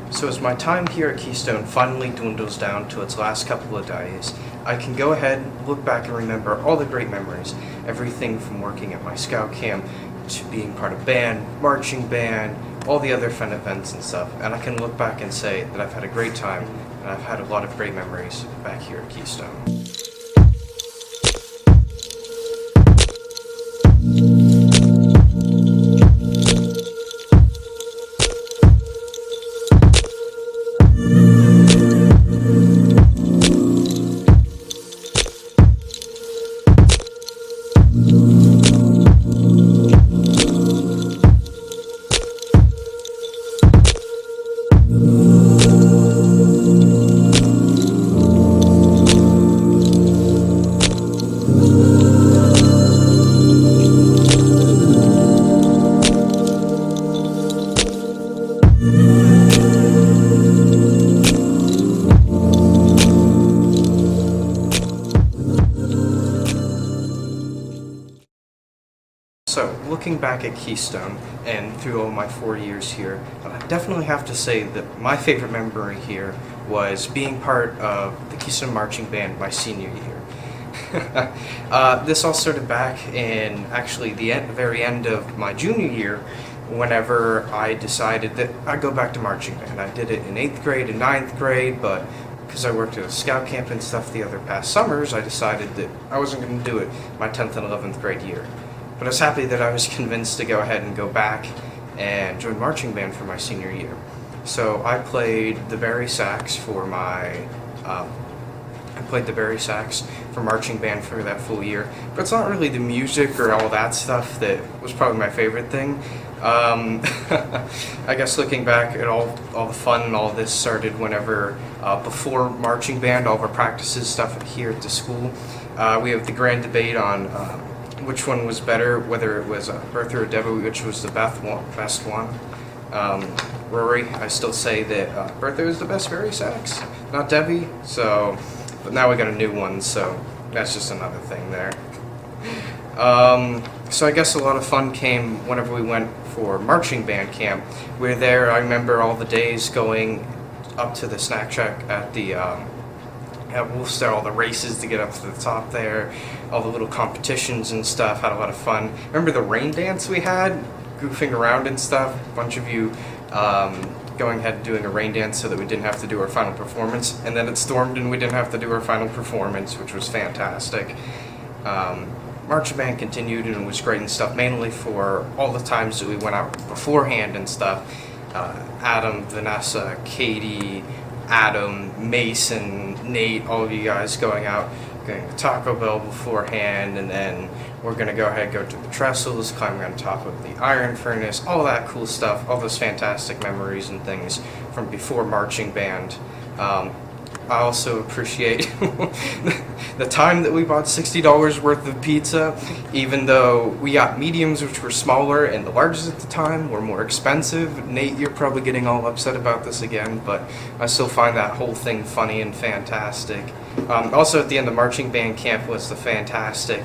So as my time here at Keystone finally dwindles down to its last couple of days, I can go ahead, look back and remember all the great memories. Everything from working at my scout camp to being part of band, marching band, all the other fun events and stuff. And I can look back and say that I've had a great time and I've had a lot of great memories back here at Keystone. So, looking back at Keystone and through all my 4 years here, I definitely have to say that my favorite memory here was being part of the Keystone Marching Band my senior year. This all started back in actually the very end of my junior year, whenever I decided that I'd go back to marching band. I did it in 8th grade and 9th grade, but because I worked at a scout camp and stuff the other past summers, I decided that I wasn't going to do it my 10th and 11th grade year. But I was happy that I was convinced to go ahead and go back and join marching band for my senior year. So I played the bari sax for marching band for that full year. But it's not really the music or all that stuff that was probably my favorite thing. I guess looking back at all the fun and all this started whenever before marching band, all of our practices stuff here at the school. We have the grand debate on which one was better, whether it was Bertha or Debbie, which was the best one. Rory, I still say that Bertha is the best bari sax, not Debbie. So, but now we got a new one, so that's just another thing there. So I guess a lot of fun came whenever we went for marching band camp. We were there. I remember all the days going up to the snack shack at the at Wolfstar, all the races to get up to the top there, all the little competitions and stuff. Had a lot of fun. Remember the rain dance we had, goofing around and stuff. A bunch of you going ahead and doing a rain dance so that we didn't have to do our final performance, and then it stormed and we didn't have to do our final performance, which was fantastic. Marching band continued and it was great and stuff, mainly for all the times that we went out beforehand and stuff. Adam, Vanessa, Katie, Adam, Mason, Nate, all of you guys going out, getting to Taco Bell beforehand, and then we're going to go to the trestles, climbing on top of the iron furnace, all that cool stuff, all those fantastic memories and things from before marching band. I also appreciate the time that we bought $60 worth of pizza, even though we got mediums, which were smaller, and the larges at the time were more expensive. Nate, you're probably getting all upset about this again, but I still find that whole thing funny and fantastic. Also, at the end of marching band camp was the fantastic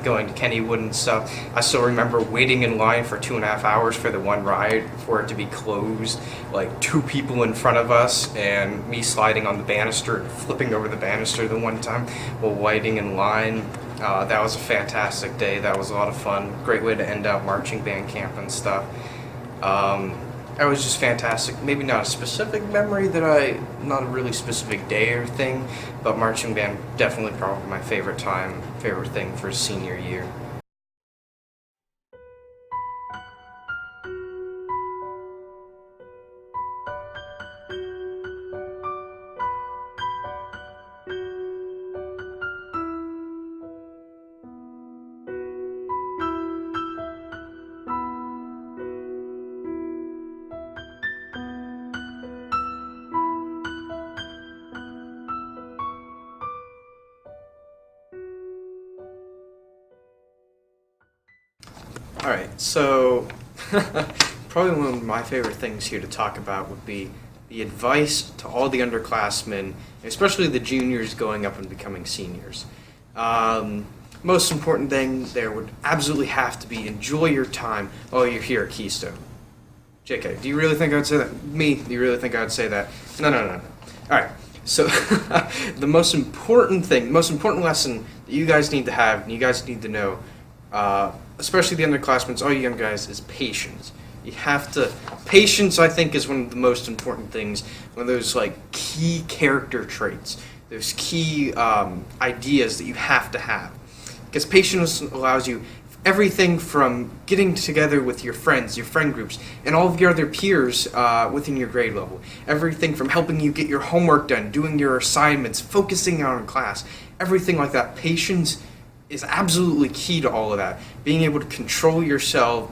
going to Kennywood and stuff. I still remember waiting in line for 2.5 hours for the one ride for it to be closed, like 2 people in front of us, and me sliding on the banister and flipping over the banister the one time while waiting in line. That was a fantastic day. That was a lot of fun. Great way to end out marching band camp and stuff. It was just fantastic. Maybe not a specific memory not a really specific day or thing, but marching band definitely probably my favorite thing for senior year. Alright, so probably one of my favorite things here to talk about would be the advice to all the underclassmen, especially the juniors going up and becoming seniors. Most important thing there would absolutely have to be enjoy your time while you're here at Keystone. JK, do you really think I would say that? Me, do you really think I would say that? No, no, no, no. Alright, so the most important lesson that you guys need to have, and you guys need to know, especially the underclassmen, all you young guys, is patience. You have to, patience I think is one of the most important things, one of those like key character traits, those key ideas that you have to have. Because patience allows you everything from getting together with your friends, your friend groups, and all of your other peers within your grade level. Everything from helping you get your homework done, doing your assignments, focusing on class, everything like that. Patience is absolutely key to all of that. Being able to control yourself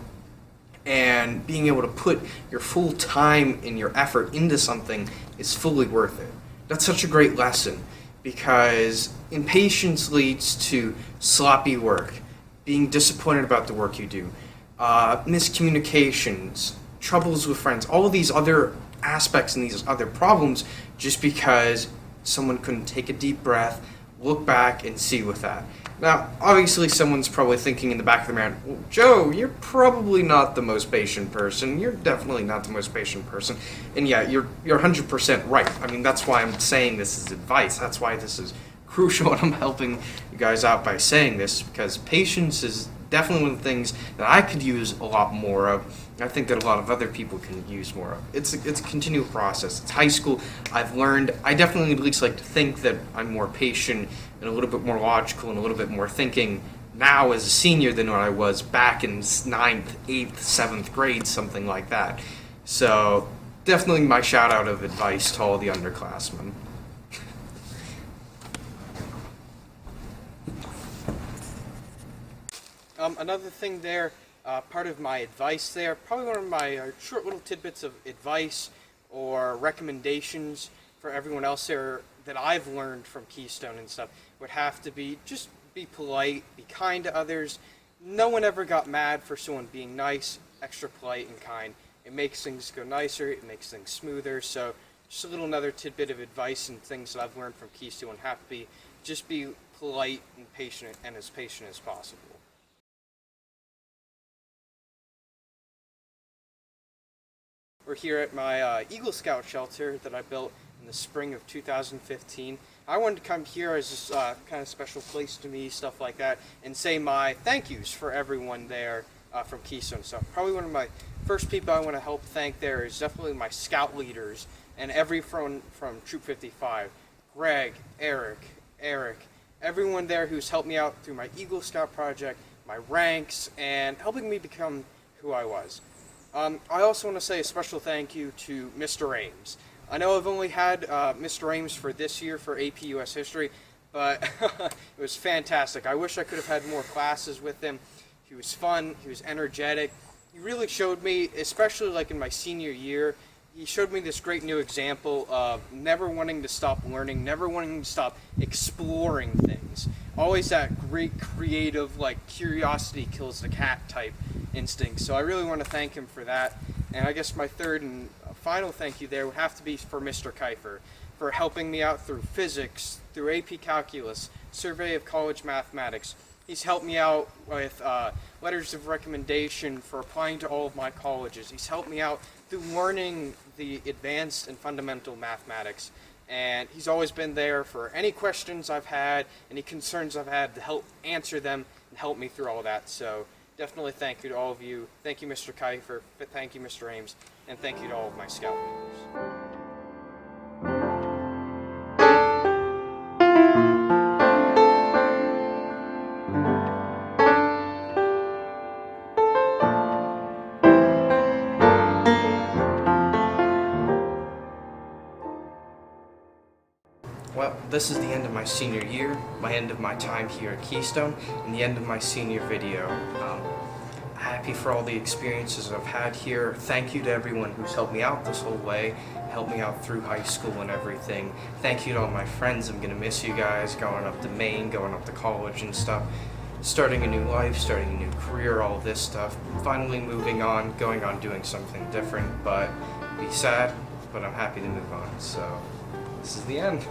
and being able to put your full time and your effort into something is fully worth it. That's such a great lesson because impatience leads to sloppy work, being disappointed about the work you do, miscommunications, troubles with friends, all of these other aspects and these other problems just because someone couldn't take a deep breath, look back, and see with that. Now, obviously someone's probably thinking in the back of their mind, well, Joe, you're probably not the most patient person. You're definitely not the most patient person. And yeah, you're 100% right. I mean, that's why I'm saying this is advice. That's why this is crucial, and I'm helping you guys out by saying this, because patience is definitely one of the things that I could use a lot more of. I think that a lot of other people can use more of. It's a continual process. It's high school. I've learned, I definitely at least like to think that I'm more patient and a little bit more logical and a little bit more thinking now as a senior than what I was back in 9th, 8th, 7th grade, something like that. So definitely my shout out of advice to all the underclassmen. Another thing there, part of my advice there, probably one of my short little tidbits of advice or recommendations for everyone else there that I've learned from Keystone and stuff would have to be just be polite, be kind to others. No one ever got mad for someone being nice, extra polite and kind. It makes things go nicer, it makes things smoother. So just a little another tidbit of advice and things that I've learned from Keystone have to be just be polite and patient and as patient as possible. We're here at my Eagle Scout shelter that I built in the spring of 2015. I wanted to come here as this kind of special place to me, stuff like that, and say my thank yous for everyone there from Keystone. So probably one of my first people I want to help thank there is definitely my scout leaders and everyone from Troop 55. Greg, Eric, everyone there who's helped me out through my Eagle Scout project, my ranks, and helping me become who I was. I also want to say a special thank you to Mr. Ames. I know I've only had Mr. Ames for this year for AP US History, but it was fantastic. I wish I could have had more classes with him. He was fun, he was energetic. He really showed me, especially like in my senior year, he showed me this great new example of never wanting to stop learning, never wanting to stop exploring things. Always that great creative, like, curiosity kills the cat type instinct. So I really want to thank him for that. And I guess my third and final thank you there would have to be for Mr. Kiefer for helping me out through physics, through AP Calculus, Survey of College Mathematics. He's helped me out with letters of recommendation for applying to all of my colleges. He's helped me out through learning the advanced and fundamental mathematics. And he's always been there for any questions I've had, any concerns I've had to help answer them and help me through all that. So definitely thank you to all of you. Thank you, Mr. Kiefer. Thank you, Mr. Ames. And thank you to all of my scout leaders. Well, this is the end of my senior year, my end of my time here at Keystone, and the end of my senior video. Happy for all the experiences I've had here. Thank you to everyone who's helped me out this whole way, helped me out through high school and everything. Thank you to all my friends. I'm gonna miss you guys, going up to Maine, going up to college and stuff, starting a new life, starting a new career, all this stuff. Finally moving on, going on doing something different, but be sad, but I'm happy to move on. So this is the end.